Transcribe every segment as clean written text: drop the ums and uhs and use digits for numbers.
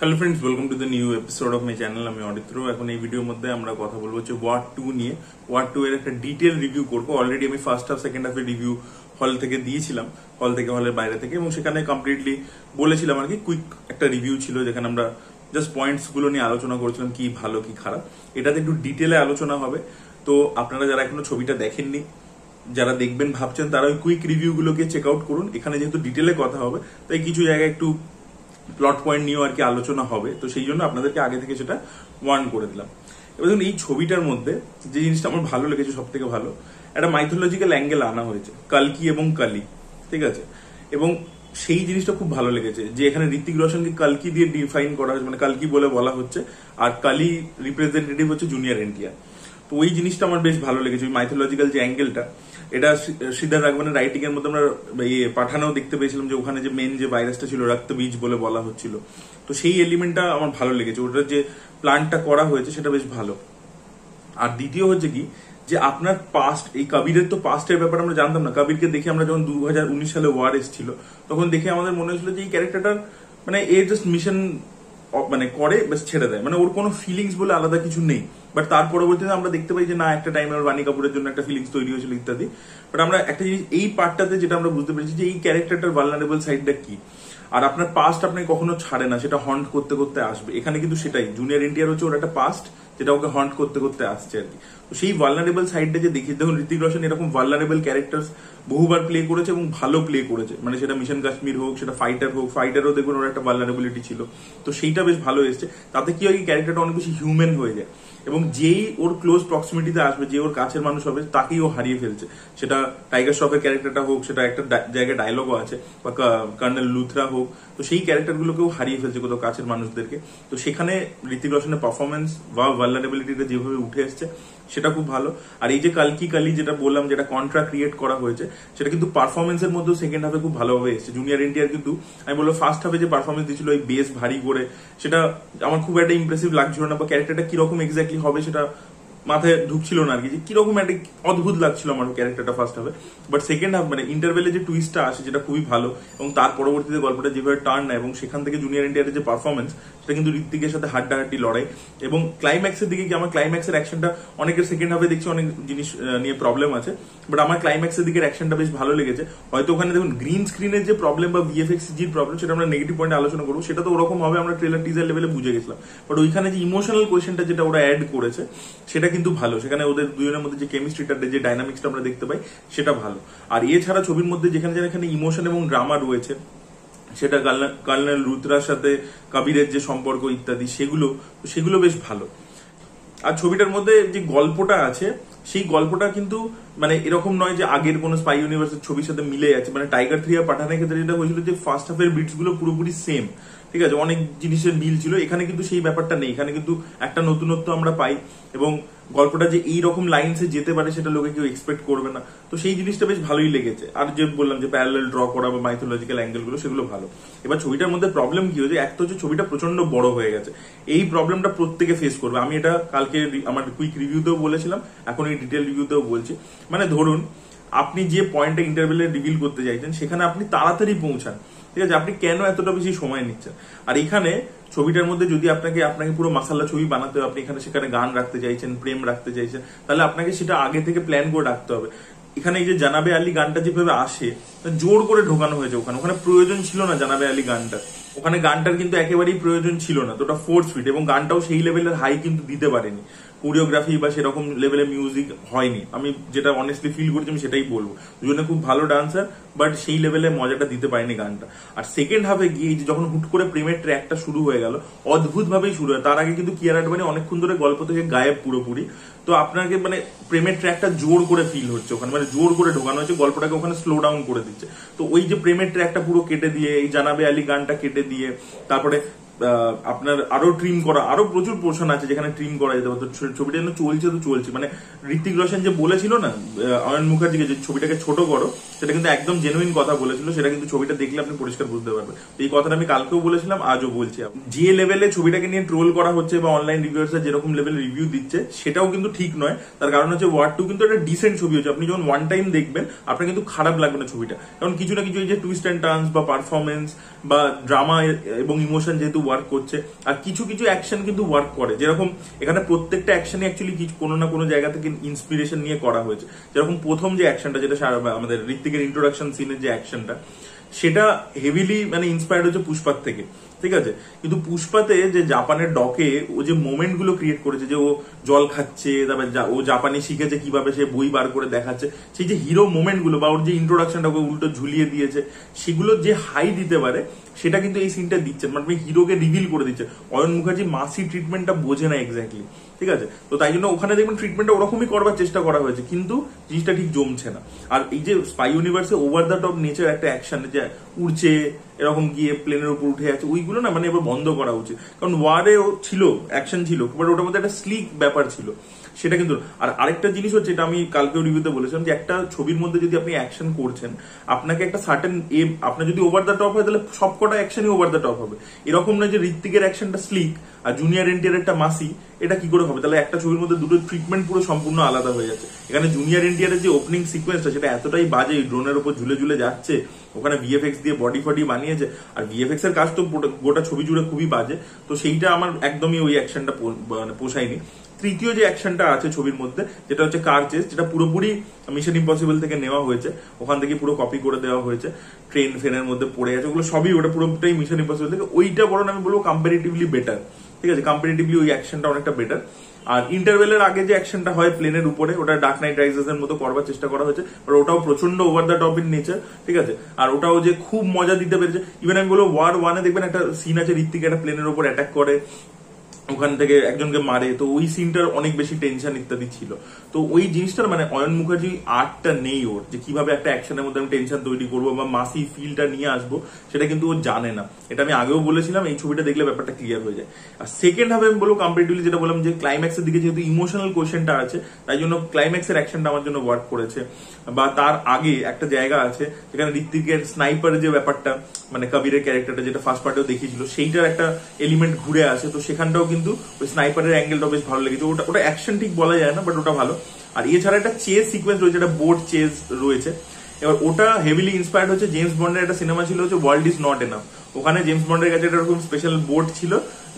Hello friends, welcome to the new episode of my channel. আমি অরিত্র। এখন এই ভিডিওর মধ্যে আমরা কথা বলবো হচ্ছে ওয়ার 2 নিয়ে। ওয়ার 2 এর একটা ডিটেল রিভিউ করবো। অলরেডি আমি ফার্স্ট হাফ সেকেন্ড হাফের রিভিউ হল থেকে দিয়েছিলাম, হল থেকে হলের বাইরে থেকে, এবং সেখানে কমপ্লিটলি বলেছিলাম আর কি। কুইক একটা রিভিউ ছিল যেখানে আমরা জাস্ট পয়েন্টস গুলো নিয়ে আলোচনা করেছিলাম, কি ভালো কি খারাপ। এটাতে একটু ডিটেলে আলোচনা হবে। তো আপনারা যারা এখনো ছবিটা দেখেননি, যারা দেখবেন ভাবছেন, তারা ওই কুইক রিভিউ গুলোকে চেক আউট করুন। এখানে যেহেতু ডিটেলে কথা হবে, তাই কিছু জায়গায় একটু প্লট পয়েন্ট নিয়েও আর কি আলোচনা হবে। তো সেই জন্য আপনাদেরকে আগে থেকে সেটা ওয়ার্ন করে দিলাম। এবার দেখুন, এই ছবিটার মধ্যে যে জিনিসটা আমার ভালো লেগেছে, সব থেকে ভালো, একটা মাইথোলজিক্যাল অ্যাঙ্গেল আনা হয়েছে, কালকি এবং কালী, ঠিক আছে। এবং সেই জিনিসটা খুব ভালো লেগেছে যে এখানে ঋত্বিক রোশনকে কালকি দিয়ে ডিফাইন করা হয়েছে, মানে কালকি বলে বলা হচ্ছে, আর কালী রিপ্রেজেন্টেটিভ হচ্ছে জুনিয়র এনটিআর। তো ওই জিনিসটা আমার বেশ ভালো লেগেছে, ওই মাইথোলজিক্যাল যে অ্যাঙ্গেলটা। এটা শ্রীধর রাঘবানের রাইটিং এর মধ্যে আমরা পাঠানোও দেখতে পেয়েছিলাম, যে ওখানে যে মেন যে ভাইরাসটা ছিল রক্তবীজ বলে বলা হচ্ছিল। তো সেই এলিমেন্টটা আমার ভালো লেগেছে, ওটার যে প্ল্যানটা করা হয়েছে সেটা বেশ ভালো। আর দ্বিতীয় হচ্ছে কি, যে আপনার পাস্ট, এই কবিরের তো পাস্টের ব্যাপারে আমরা জানতাম না। কবিরকে দেখে আমরা যখন 2019 সালে ওয়ার এসেছিল, তখন দেখে আমাদের মনে হয়েছিল যে এই ক্যারেক্টারটার মানে এ জাস্ট মিশন মানে করে বেশ ছেড়ে দেয়, মানে ওর কোনো ফিলিংস বলে আলাদা কিছু নেই। বাট তার পরবর্তীতে আমরা দেখতে পাই যে না, একটা টাইমে ওর বাণী কাপুরের জন্য একটা ফিলিংস তৈরি হয়েছিল ইত্যাদি। বাট আমরা একটা জিনিস এই পার্টটাতে যেটা আমরা বুঝতে পেরেছি, যে এই ক্যারেক্টারটার ভালনারেবল সাইডটা কি। আর আপনার পাস্ট আপনাকে কখনো ছাড়ে না, সেটা হন্ট করতে করতে আসবে। এখানে কিন্তু সেটাই, জুনিয়র এনটিআর হচ্ছে ওর একটা পাস্ট, যেটা ওকে হন্ট করতে করতে আসছে আর কি। তো সেই ভালনারেবল সাইডটা যে দেখি, দেখুন ঋত্বিক রোশন এরকম ভালনারেবল ক্যারেক্টার বহুবার প্লে করেছে এবং ভালো প্লে করেছে। মানে সেটা মিশন কাশ্মীর হোক, সেটা ফাইটার হোক, ফাইটারও দেখুন ওর একটা ভালনারেবিলিটি ছিল। তো সেইটা বেশ ভালো এসছে। তাতে কি হয়, ক্যারেক্টারটা অনেক বেশি হিউম্যান হয়ে যায়, এবং যেই ওর ক্লোজ প্রক্সিমিটিতে আসবে, যে ওর কাছের মানুষ হবে, তাকেই ও হারিয়ে ফেলছে। সেটা টাইগার শ্রফের ক্যারেক্টারটা হোক, সেটা একটা জায়গায় ডায়লগও আছে, বা কর্নেল লুথরা হোক, তো সেই ক্যারেক্টারগুলোকেও হারিয়ে ফেলছে কোথাও কাছের মানুষদেরকে। তো সেখানে ঋত্বিক রোশনের পারফরমেন্স বা ভালনারেবিলিটিটা যেভাবে উঠে এসছে, সেটা খুব ভালো। আর এই যে কালকি কালী যেটা বললাম, যেটা কন্ট্রা ক্রিয়েট করা হয়েছে, সেটা কিন্তু পারফরমেন্সের মধ্যে সেকেন্ড হাফে খুব ভালোভাবে এসেছে। জুনিয়র এনটিআর কিন্তু, আমি বলবো ফার্স্ট হাফে যে পারফরমেন্স দিয়েছিল ওই বেস ভারী করে, সেটা আমার খুব একটা ইমপ্রেসিভ লাগছিল না, বা ক্যারেক্টারটা কিরকম এক্স্যাক্টলি হবে সেটা মাথায় ঢুকছিল না আর কি, যে কিরকম একটা অদ্ভুত লাগছিল আমার ক্যারেক্টারটা ফার্স্ট হাফে। বাট সেকেন্ড হাফ মানে ইন্টারভেলে যে টুইস্টটা আসে, যেটা খুবই ভালো, এবং তার পরবর্তীতে গল্পটা যেভাবে টার্ন নেয়, এবং সেখান থেকে জুনিয়র এনটিআরের যে পারফরমেন্স, সেটা কিন্তু ঋত্বিকের সাথে হাড্ডাহাড্ডি লড়াই। এবং ক্লাইম্যাক্সের দিকে কি, আমার ক্লাইম্যাক্সের অ্যাকশনটা, অনেকের সেকেন্ড হাফে দেখছি অনেক জিনিস নিয়ে প্রবলেম আছে, বাট আমার ক্লাইম্যাক্সের দিকের অ্যাকশনটা বেশ ভালো লেগেছে। হয়তো ওখানে দেখুন গ্রিন স্ক্রিনের যে প্রবলেম বা ভিএফএক্স জির প্রবলেম, সেটা আমরা নেগেটিভ পয়েন্টে আলোচনা করবো, সেটা তো ওরকম হবে, আমরা ট্রেলার টিজার লেভেলে বুঝে গেছিলাম। বাট ওইখানে যে ইমোশনাল কোয়েশনটা যেটা ওরা অ্যাড করেছে, সেটা কিন্তু ভালো। সেখানে ওদের দুজনের মধ্যে যে কেমিস্ট্রিটা, যে ডাইনামিক্সটা আমরা দেখতে পাই, সেটা ভালো। আর এছাড়া ছবির মধ্যে যেখানে যেখানে ইমোশন এবং ড্রামা রয়েছে, সেটা কর্নেল লুথরার সাথে কবিরের যে সম্পর্ক ইত্যাদি, সেগুলো বেশ ভালো। আর ছবিটার মধ্যে যে গল্পটা আছে, সেই গল্পটা কিন্তু মানে এরকম নয় যে আগের কোন স্পাই ইউনিভার্সের ছবির সাথে মিলে যাচ্ছে। মানে টাইগার 3 আর পাঠানের ক্ষেত্রে যেটা হয়েছিল, যে ফার্স্ট হাফের বিটস গুলো পুরোপুরি সেম, ঠিক আছে, অনেক জিনিসের মিল ছিল। এখানে কিন্তু সেই ব্যাপারটা নেই। এখানে কিন্তু একটা নতুনত্ব আমরা পাই, এবং গল্পটা যে এইরকম লাইনসে যেতে পারে, সেটা লোকে কেউ এক্সপেক্ট করবে না। তো সেই জিনিসটা বেশ ভালোই লেগেছে। আর যে বললাম যে প্যারালাল ড্র করা বা মাইথোলজিক্যাল অ্যাঙ্গেল গুলো, সেগুলো ভালো। এবার ছবিটার মধ্যে প্রবলেম কি হয়েছে, এক তো হচ্ছে ছবিটা প্রচন্ড বড় হয়ে গেছে। এই প্রবলেমটা প্রত্যেকে ফেস করবে। আমি এটা কালকে আমার কুইক রিভিউতেও বলেছিলাম, এখন এই ডিটেল রিভিউতেও বলছি। মানে ধরুন, আপনি যে পয়েন্টটা ইন্টারভেলে রিভিল করতে চাইছেন, সেখানে আপনি তাড়াতাড়ি পৌঁছান, ঠিক আছে, আপনি কেন এতটা বেশি সময় নিচ্ছেন। আর এখানে ছবিটার মধ্যে যদি আপনাকে পুরো মাসালা ছবি বানাতে হবে, আপনি এখানে সেখানে গান রাখতে চাইছেন, প্রেম রাখতে চাইছেন, তাহলে আপনাকে সেটা আগে থেকে প্ল্যান করে রাখতে হবে। এখানে এই যে জানাবে আলী গানটা যেভাবে আসে, জোর করে ঢোকানো হয়েছে। ওখানে প্রয়োজন ছিল না জানাবে আলী গানটা, ওখানে গানটার কিন্তু একেবারেই প্রয়োজন ছিল না। তো ওটা ফোর্স ফিট, এবং গানটাও সেই লেভেলের হাই কিন্তু দিতে পারেনি। কোরিওগ্রাফি বা সেরকম লেভেলের মিউজিক হয়নি। আমি যেটা অনেস্টলি ফিল করছি, আমি সেটাই বলবো। দুজনে খুব ভালো ডান্সার, বাট সেই লেভেলে মজাটা দিতে পারেনি গানটা। আর সেকেন্ড হাফে গিয়ে যখন হুট করে প্রেমের ট্র্যাকটা শুরু হয়ে গেল, অদ্ভুত ভাবেই শুরু হয়। তার আগে কিন্তু কিয়ারা আডবাণী অনেকক্ষণ ধরে গল্প থেকে গায়েব পুরোপুরি। তো আপনাকে মানে প্রেমের ট্র্যাকটা জোর করে ফিল হচ্ছে ওখানে, মানে জোর করে ঢোকানো হচ্ছে, গল্পটাকে ওখানে স্লো ডাউন করে দিচ্ছে। তো ওই যে প্রেমের ট্র্যাকটা পুরো কেটে দিয়ে, এই জানাবে আলী গানটা কেটে দিয়ে, তারপরে আপনার আরো ট্রিম করা, আরো প্রচুর পোর্শন আছে যেখানে ট্রিম করা যেতে পারে। ছবিটা যেন চলছে মানে ঋত্বিক রোশন যে বলেছিল না আয়ন মুখার্জিকে, যে ছবিটাকে ছোট করো, সেটা কিন্তু একদম জেনুইন কথা বলেছিল। সেটা কিন্তু ছবিটা দেখলে আপনি পরিষ্কার বুঝতে পারবেন। এই কথাটা আমি কালকেও বলেছিলাম, আজও বলছি। যে লেভেলে ছবিটাকে নিয়ে ট্রোল করা হচ্ছে বা অনলাইন রিভিউয়ার্সরা যেরকম লেভেলে রিভিউ দিচ্ছে, সেটাও কিন্তু ঠিক নয়। তার কারণ হচ্ছে ওয়ার 2 কিন্তু একটা ডিসেন্ট ছবি হচ্ছে। আপনি যখন ওয়ান টাইম দেখবেন, আপনার কিন্তু খারাপ লাগবে না ছবিটা, কারণ কিছু না কিছু এই যে টুইস্ট অ্যান্ড টার্নস বা পারফরমেন্স বা ড্রামা এবং ইমোশন যেহেতু ওয়ার্ক করছে। আর কিছু কিছু অ্যাকশন কিন্তু ওয়ার্ক করে, যেরকম এখানে প্রত্যেকটা অ্যাকশনই অ্যাকচুয়ালি কোনো না কোনো জায়গা থেকে ইন্সপিরেশন নিয়ে করা হয়েছে। যেরকম প্রথম যে অ্যাকশনটা, যেটা আমাদের ঋত্বিকের ইন্ট্রোডাকশন সিনের যে অ্যাকশনটা, সেটা হেভিলি মানে ইন্সপায়ার্ড হচ্ছে পুষ্পার থেকে, ঠিক আছে। কিন্তু পুষ্পাতে যে জাপানের ডকে ও যে মোমেন্ট গুলো ক্রিয়েট করেছে, যে ও জল খাচ্ছে, তারপর ও জাপানি শিখেছে কিভাবে, সে বই বার করে দেখাচ্ছে, সেই যে হিরো মোমেন্ট গুলো বা ওর যে ইন্ট্রোডাকশনটা উল্টো ঝুলিয়ে দিয়েছে, সেগুলো যে হাই দিতে পারে সেটা কিন্তু এই সিনটা দিচ্ছে, মানে হিরোকে রিভিল করে দিচ্ছে। অয়ন মুখার্জি মাসি ট্রিটমেন্টটা বোঝে না এক্স্যাক্টলি, ঠিক আছে। তো তাই জন্য ওখানে দেখবেন ট্রিটমেন্টটা ওরকমই করবার চেষ্টা করা হয়েছে, কিন্তু জিনিসটা ঠিক জমছে না। আর এই যে স্পাই ইউনিভার্সে ওভার দ্য টপ নেচার একটা অ্যাকশন, যে উড়ছে এরকম গিয়ে প্লেনের উপর উঠে আছে, ওইগুলো না মানে এবার বন্ধ করা উচিত। কারণ ওয়ারেও ছিল অ্যাকশন ছিল, বাট ওটার মধ্যে একটা স্লিক ব্যাপার ছিল, সেটা কিন্তু। আর আরেকটা জিনিস হচ্ছে, এটা আমি কালকেও রিভিউতে বলেছিলাম, যে একটা ছবির মধ্যে যদি আপনি অ্যাকশন করছেন, আপনাকে একটা সার্টেন আপনার যদি ওভার দ্য টপ হয়, তাহলে সবকটা অ্যাকশনই ওভার দ্য টপ হবে। এরকম নয় যে ঋত্বিকের অ্যাকশনটা স্লিক আর জুনিয়র এনটিআর একটা মাসি, এটা কি করে হবে? তাহলে একটা ছবির মধ্যে দুটো ট্রিটমেন্ট পুরো সম্পূর্ণ আলাদা হয়ে যাচ্ছে। এখানে জুনিয়র এনটিআর এর যে ওপেনিং সিকোয়েন্সটা, সেটা এতটাই বাজে, ড্রোনের উপর ঝুলে ঝুলে যাচ্ছে, ওখানে ভিএফএক্স দিয়ে বডি ফডি বানিয়েছে, আর ভিএফএক্স এর কাজ তো গোটা ছবি জুড়ে খুবই বাজে। তো সেইটা আমার একদমই ওই অ্যাকশনটা মানে পোষায়নি। তৃতীয় যে অ্যাকশনটা আছে ছবির মধ্যে, যেটা হচ্ছে কার চেস, যেটা পুরোপুরি মিশন ইম্পসিবল থেকে নেওয়া হয়েছে, ওখান থেকে পুরো কপি করে দেওয়া হয়েছে। ট্রেন ফেনের মধ্যে পড়ে আছে, ওগুলো সবই ওটা পুরোটাই মিশন ইম্পসিবল থেকে। ওইটা বরং আমি বলবো কম্পারেটিভলি বেটার, ঠিক আছে। কম্পারেটিভলি ওই অ্যাকশনটা অনেকটা বেটার। আর ইন্টারভেলের আগে যে অ্যাকশনটা হয় প্লেনের উপরে, ওটা ডার্ক নাইট রাইজেস এর মতো করবার চেষ্টা করা হয়েছে, আর ওটাও প্রচন্ড over the top in nature, ঠিক আছে। আর ওটাও যে খুব মজা দিতে পেরেছে। ইভেন আমি বলবো ওয়ার 1-এ দেখবেন একটা সিন আছে, ঋত্বিক একটা প্লেনের উপর অ্যাটাক করে, ওখান থেকে একজনকে মারে, তো ওই সিনটার অনেক বেশি টেনশন ইত্যাদি ছিল। তো ওই জিনিসটার মানে অয়ন মুখার্জি আর্টটা নেই ওর, যে কিভাবে একটা অ্যাকশনের মধ্যে আমি টেনশন তৈরি করবো বা মাসি ফিলটা নিয়ে আসবো, সেটা কিন্তু ও জানে না। এটা আমি আগেও বলেছিলাম, এই ছবিটা দেখলে ব্যাপারটা ক্লিয়ার হয়ে যায়। আর সেকেন্ড হাফে আমি বলবো কম্পারেটিভলি, যেটা বললাম যে ক্লাইম্যাক্সের দিকে যেহেতু ইমোশনাল কোয়েশ্চেনটা আছে, তাই জন্য ক্লাইম্যাক্সের অ্যাকশনটা আমার জন্য ওয়ার্ক করেছে। বা তার আগে একটা জায়গা আছে যেখানে ঋত্বিকের স্নাইপারের যে ব্যাপারটা, মানে কবিরের ক্যারেক্টারটা যেটা ফার্স্ট পার্টেও দেখিয়েছিল, সেইটার একটা এলিমেন্ট ঘুরে আসে, তো সেখানটাও কিন্তু ওই স্নাইপারের অ্যাঙ্গেলটা বেশ ভালো লেগেছে। ওটা অ্যাকশন ঠিক বলা যায় না, বাট ওটা ভালো। আর এছাড়া একটা চেজ সিকোয়েন্স রয়েছে, একটা বোট চেজ রয়েছে। এবার ওটা হেভিলি ইন্সপায়ার্ড হচ্ছে জেমস বন্ডের একটা সিনেমা ছিল হচ্ছে ওয়ার্ল্ড ইজ নট এনাফ। ওখানে জেমস বন্ডের কাছে একটা এরকম স্পেশাল বোট ছিল,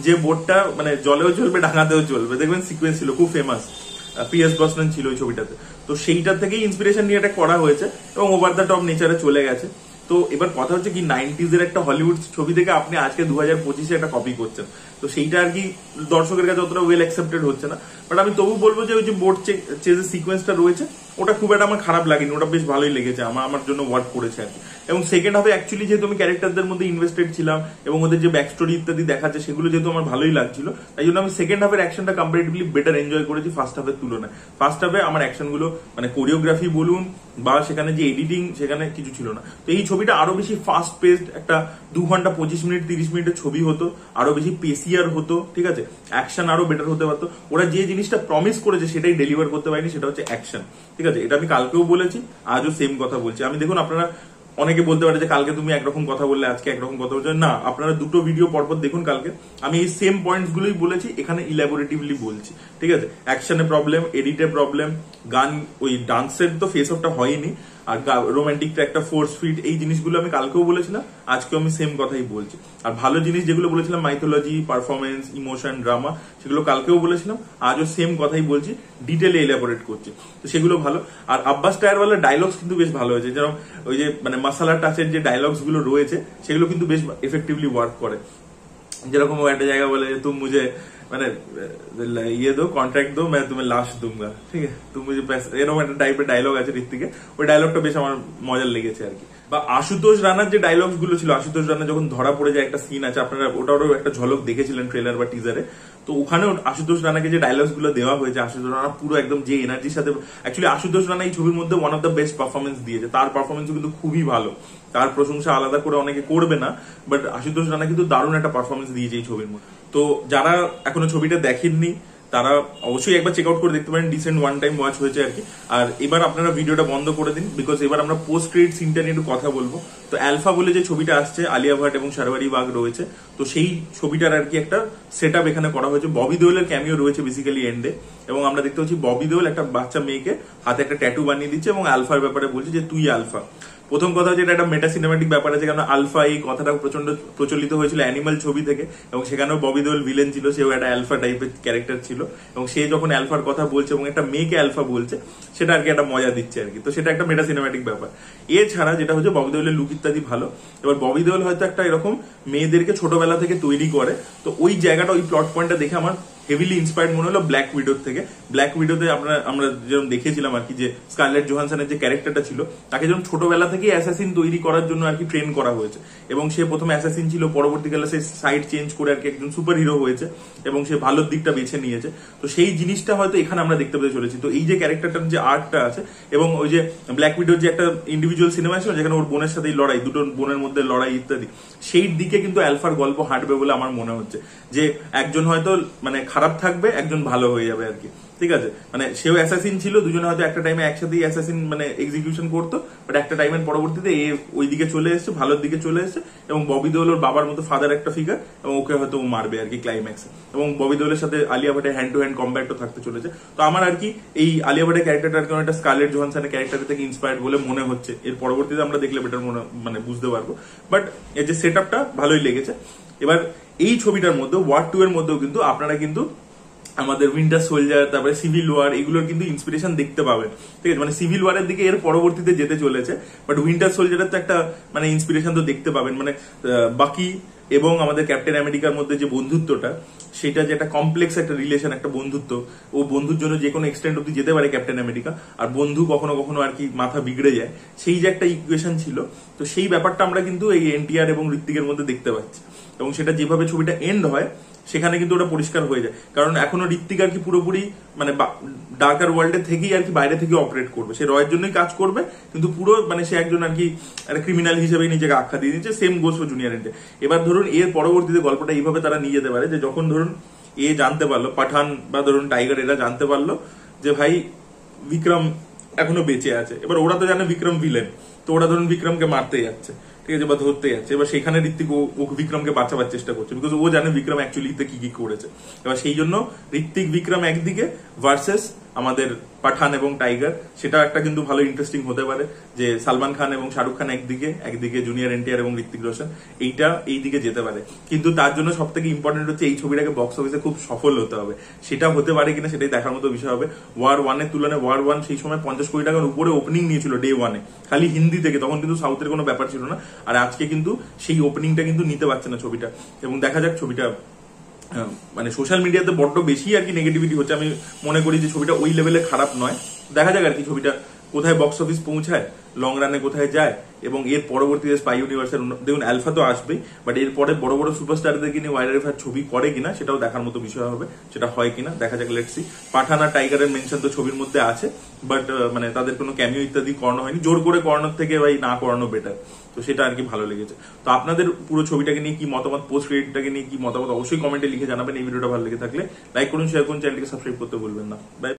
যে বোটটা মানে জলেও চলবে ডাঙাতেও চলবে, দেখবেন সিকোয়েন্স ছিল খুব ফেমাস, পিএস ব্রসনান ছিল ওই ছবিটাতে। তো সেইটার থেকেই ইন্সপিরেশন নিয়ে এটা করা হয়েছে এবং ওভার দ্য টপ নেচারে চলে গেছে। তো এবার কথা হচ্ছে কি, 90s এর একটা হলিউড ছবি থেকে আপনি আজকে 2025-এ একটা কপি করছেন, তো সেইটা আর কি দর্শকের কাছে অতটা ওয়েল অ্যাকসেপ্টেড হচ্ছে না। বাট আমি তবু বলবো যে ওই যে বোট চেজের সিকোয়েন্সটা রয়েছে, ওটা খুব একটা আমার খারাপ লাগেনি, ওটা বেশ ভালোই লেগেছে, আমার জন্য ওয়ার্ক করেছে আর কি। এবং সেকেন্ড হাফে অ্যাকচুয়ালি যেহেতু আমি ক্যারেক্টারদের মধ্যে ইনভেস্টেড ছিলাম এবং ওদের যে ব্যাক স্টোরি ইত্যাদি দেখাচ্ছে, সেগুলো যেহেতু আমার ভালোই লাগছিল, তাই জন্য আমি সেকেন্ড হাফের অ্যাকশনটা কম্পারেটিভলি বেটার এনজয় করেছি ফার্স্ট হাফের তুলনায়। ফার্স্ট হাফে আমার অ্যাকশনগুলো মানে কোরিওগ্রাফি বলুন বা সেখানে যে এডিটিং, সেখানে কিছু ছিল না। তো এই ছবিটা আরো বেশি ফাস্ট পেসড, একটা 2 ঘন্টা 25 মিনিট 30 মিনিটের ছবি হতো, আরো বেশি পেসিয়ার হতো, ঠিক আছে। অ্যাকশন আরো বেটার হতে পারতো। ওরা যে জিনিসটা প্রমিস করেছে সেটাই ডেলিভার করতে পারেনি, সেটা হচ্ছে অ্যাকশন, ঠিক আছে। এটা আমি কালকেও বলেছি, আজও সেম কথা বলছি। আমি দেখুন, আপনারা অনেকে বলতে পারে যে কালকে তুমি একরকম কথা বললে, আজকে একরকম কথা বলছো। না, আপনারা দুটো ভিডিও পরপর দেখুন কালকে, আমি এই সেম পয়েন্টস গুলোই বলেছি, এখানে ইলাবোরেটিভলি বলছি, ঠিক আছে। অ্যাকশনে প্রবলেম, এডিটে প্রবলেম, গান ওই ডান্সের তো ফেস অফটা হয়নি, আর রোমান্টিকটা একটা ফোর্স ফিট, এই জিনিসগুলো আমি কালকেও বলেছিলাম, আজকেও আমি সেম কথাই বলছি। আর ভালো জিনিস যেগুলো বলেছিলাম, মাইথোলজি, পারফরমেন্স, ইমোশন, ড্রামা, সেগুলো কালকেও বলেছিলাম, আজও সেম কথাই বলছি, ডিটেলে এলাবোরেট করছি, তো সেগুলো ভালো। আর আব্বাস টায়ারওয়ালার ডায়লগস কিন্তু বেশ ভালো হয়েছে, যেরকম ওই যে মানে মাসালা টাচের যে ডায়লগস গুলো রয়েছে, সেগুলো কিন্তু বেশ এফেক্টিভলি ওয়ার্ক করে। যেরকম ও একটা জায়গা বলে, তুমি মুঝে মানে ইয়ে দো, কন্ট্রাক্ট দো, मैं तुम्हें लाश दूंगा, ঠিক আছে, তুমি মুঝে এরকম একটা টাইপের ডায়লগ আছে ঋত্বিকের, ওই ডায়লগটা বেশ আমার মজার লেগেছে আর কি। বা আশুতোষ রানার যে ডায়লগস গুলো ছিল, আশুতোষ রানা যখন ধরা পড়ে যায় একটা সিন আছে, আপনারা ওটারও একটা ঝলক দেখেছিলেন ট্রেলার বা টিজারে। তো ওখানেও আশুতোষ রানাকে যে ডায়লগস গুলো দেওয়া হয়েছে, আশুতোষ রানা পুরো একদম যে এনার্জির সাথে, অ্যাকচুয়ালি আশুতোষ রানা এই ছবির মধ্যে one of the best performance দিয়েছে, তার পারফরমেন্স কিন্তু খুবই ভালো, তার প্রশংসা আলাদা করে অনেকে করবে না, বাট আশুতোষ রানা কিন্তু দারুণ একটা পারফরমেন্স দিয়েছে এই ছবির মধ্যে। তো যারা এখনো ছবিটা দেখেননি, তারা অবশ্যই একবার চেক আউট করে দেখতে পারেন, ডিসেন্ট ওয়ান টাইম ওয়াচ হয়েছে আর কি। আর এবার আপনারা ভিডিওটা বন্ধ করে দিন, বিকজ এবার আমরা পোস্ট ক্রেডিট সিনটা নিয়ে একটু কথা বলবো। তো অ্যালফা বলে যে ছবিটা আসছে, আলিয়া ভাট এবং শারবারি বাগ রয়েছে, তো সেই ছবিটার আর কি একটা সেট আপ এখানে করা হয়েছে। ববি দেওলের ক্যামিও রয়েছে বেসিক্যালি এন্ডে, এবং আমরা দেখতে পাচ্ছি ববি দেওল একটা বাচ্চা মেয়েকে হাতে একটা ট্যাটু বানিয়ে দিচ্ছে এবং আলফার ব্যাপারে বলছে যে তুই আলফা। প্রথম কথা হচ্ছে এটা একটা মেটা সিনেমাটিক ব্যাপার আছে, কারণ আলফা এই কথাটা প্রচন্ড প্রচলিত হয়েছিল অ্যানিমাল ছবি থেকে, এবং সেখানেও ববি দেওল ভিলেন ছিল, সেও একটা আলফা টাইপের ক্যারেক্টার ছিল, এবং সে যখন আলফার কথা বলছে এবং একটা মেয়েকে আলফা বলছে, সেটা আর কি একটা মজা দিচ্ছে আর কি। তো সেটা একটা মেটা সিনেমাটিক ব্যাপার। এছাড়া যেটা হচ্ছে ববি দেওলের লুক ইত্যাদি ভালো। এবার ববি দেওল হয়তো একটা এরকম মেয়েদেরকে ছোটবেলা থেকে তৈরি করে, তো ওই জায়গাটা, ওই প্লট পয়েন্টটা দেখে আমার হেভিলি ইন্সপায়ার্ড মনে হলো ব্ল্যাক উইডোর থেকে। ব্ল্যাক উইডোতে আমরা যেরকম দেখেছিলাম আর কি, যে স্কারলেট জোহানসনের যে ক্যারেক্টারটা ছিল, তাকে যেরকম ছোটবেলা থেকে অ্যাসাসিন তৈরি করার জন্য আর কি ট্রেন করা হয়েছে, এবং সে প্রথমে অ্যাসাসিন ছিল, পরবর্তীকালে সে সাইড চেঞ্জ করে আর কি একজন সুপার হিরো হয়েছে, এবং সে ভালোর দিকটা বেছে নিয়েছে। তো সেই জিনিসটা হয়তো এখানে আমরা দেখতে পেতে চলেছি। তো এই যে ক্যারেক্টারটার যে আর্টটা আছে, এবং ওই যে ব্ল্যাক উইডোর যে একটা ইন্ডিভিজুয়াল সিনেমা ছিল যেখানে ওর বোনের সাথে লড়াই, দুটো বোনের মধ্যে লড়াই ইত্যাদি, সেই দিকে কিন্তু আলফার গল্প হাঁটবে বলে আমার মনে হচ্ছে, যে একজন হয়তো মানে খারাপ থাকবে, একজন ভালো হয়ে যাবে আর কি। ঠিক আছে, মানে সেও অ্যাসাসিন ছিল, দুজনে হয়তো একটা টাইমে একসাথেই অ্যাসাসিন মানে এক্সিকিউশন করতো, বাট একটা টাইমের পরবর্তীতে এ ওই দিকে চলে এসেছে, ভালোর দিকে চলে এসেছে, এবং ববি দেওল ওর বাবার মতো ফাদার একটা ফিগার, এবং ওকে হয়তো ও মারবে আর কি ক্লাইম্যাক্সে, এবং ববি দেওলের সাথে আলিয়া ভাটের হ্যান্ড টু হ্যান্ড কম্ব্যাটও থাকতে চলেছে। তো আমার আর কি এই আলিয়া ভাটের ক্যারেক্টারটা আর কি একটা স্কারলেট জোহানসনের ক্যারেক্টার থেকে ইন্সপায়ার্ড বলে মনে হচ্ছে। এর পরবর্তীতে আমরা দেখলে বেটার মানে বুঝতে পারবো, বাট এর যে সেট আপটা ভালোই লেগেছে। এবার এই ছবিটার মধ্যে ওয়ার 2 এর মধ্যেও কিন্তু আপনারা কিন্তু আমাদের উইন্টার সোলজার, তারপরে সিভিল ওয়ার, এগুলোর কিন্তু ইন্সপিরেশন দেখতে পাবেন। ঠিক আছে, মানে সিভিল ওয়ারের দিকে এর পরবর্তীতে যেতে চলেছে, বাট উইন্টার সোলজারের তো একটা মানে ইন্সপিরেশন তো দেখতে পাবেন। মানে বাকি এবং আমাদের ক্যাপ্টেন আমেরিকার মধ্যে যে বন্ধুত্বটা, সেটা যে একটা কমপ্লেক্স একটা রিলেশন, একটা বন্ধুত্ব, ও বন্ধুর জন্য যে কোনো এক্সটেন্ড অব্দি যেতে পারে ক্যাপ্টেন আমেরিকা, আর বন্ধু কখনো কখনো আর কি মাথা বিগড়ে যায়, সেই যে একটা ইকুয়েশন ছিল, তো সেই ব্যাপারটা আমরা কিন্তু এই এনটিআর এবং ঋত্বিকের মধ্যে দেখতে পাচ্ছি, এবং সেটা যেভাবে ছবিটা এন্ড হয় সেখানে কিন্তু ওটা পরিষ্কার হয়ে যায়। কারণ এখনো ঋত্বিক আর কি পুরোপুরি মানে ডার্কার ওয়ার্ল্ডে থেকেই আর কি বাইরে থেকে অপারেট করবে, সে রয়ের জন্যই কাজ করবে, কিন্তু পুরো মানে সে একজন আর কি একটা ক্রিমিনাল হিসেবে নিজেকে আখ্যা দিয়ে দিচ্ছে। সেম গোস ফর জুনিয়র এন্টে। এবার ধরুন এর পরবর্তীতে গল্পটা এইভাবে তারা নিয়ে যেতে পারে, যে যখন ধরুন এ জানতে পারলো, পাঠান বা ধরুন টাইগার, এরা জানতে পারলো যে ভাই বিক্রম এখনো বেঁচে আছে, এবার ওরা তো জানে বিক্রম ভিলেন, তো ওরা ধরুন বিক্রমকে মারতে যাচ্ছে, ঠিক আছে, বা ধরতে যাচ্ছে। এবার সেখানে ঋত্বিক ও বিক্রমকে বাঁচাবার চেষ্টা করছে, বিকজ ও জানে বিক্রম অ্যাকচুয়ালি কি কি করেছে। এবার সেই জন্য ঋত্বিক বিক্রম একদিকে ভার্সেস আমাদের পাঠান এবং টাইগার, সেটা একটা কিন্তু ভালো ইন্টারেস্টিং হতে পারে, যে সালমান খান এবং শাহরুখ খান একদিকে জুনিয়র এনটিআর এবং ঋত্বিক রোশন, এইটা এই দিকে যেতে পারে। কিন্তু তার জন্য সব থেকে ইম্পর্টেন্ট হচ্ছে এই ছবিটাকে বক্স অফিসে খুব সফল হতে হবে। সেটা হতে পারে কিনা সেটাই দেখার মতো বিষয় হবে। ওয়ার 1 এর তুলনায় ওয়ার 1 সেই সময় 50 কোটি টাকার উপরে ওপেনিং নিয়েছিল ডে 1-এ, খালি হিন্দি থেকে, তখন কিন্তু সাউথের কোনো ব্যাপার ছিল না। আর আজকে কিন্তু সেই ওপেনিংটা কিন্তু নিতে পারছে না ছবিটা, এবং দেখা যাক ছবিটা মানে সোশ্যাল মিডিয়াতে বড্ড বেশি আর কি নেগেটিভিটি হচ্ছে। আমি মনে করি যে ছবিটা ওই লেভেলে খারাপ নয়, দেখা যাক আর কি ছবিটা কোথায় বক্স অফিস পৌঁছায়, লং রানে কোথায় যায়, এবং এর পরবর্তীতে স্পাই ইউনিভার্সের দেখুন আলফা তো আসবেই, বাট এরপরে বড় বড় সুপারস্টারদেরকে নিয়ে ওয়াইল্ডলাইফ ছবি করে কিনা সেটাও দেখার মতো বিষয় হবে, সেটা হয় কিনা দেখা যাক, লেটস সি। পাঠান আর টাইগারের মেনশন তো ছবির মধ্যে আছে, বাট মানে তাদের কোনো ক্যামিও ইত্যাদি করানো হয়নি, জোর করে করানোর থেকে ভাই না করানো বেটার। তো সেটা আর কি ভালো লেগেছে। তো আপনাদের পুরো ছবিটাকে নিয়ে কি মতামত, পোস্ট ক্রেডিটটাকে নিয়ে কি মতামত, অবশ্যই কমেন্টে লিখে জানাবেন। এই ভিডিওটা ভালো লেগে থাকলে লাইক করুন, শেয়ার করুন, চ্যানেলটিকে সাবস্ক্রাইব করতে ভুলবেন না। বাই।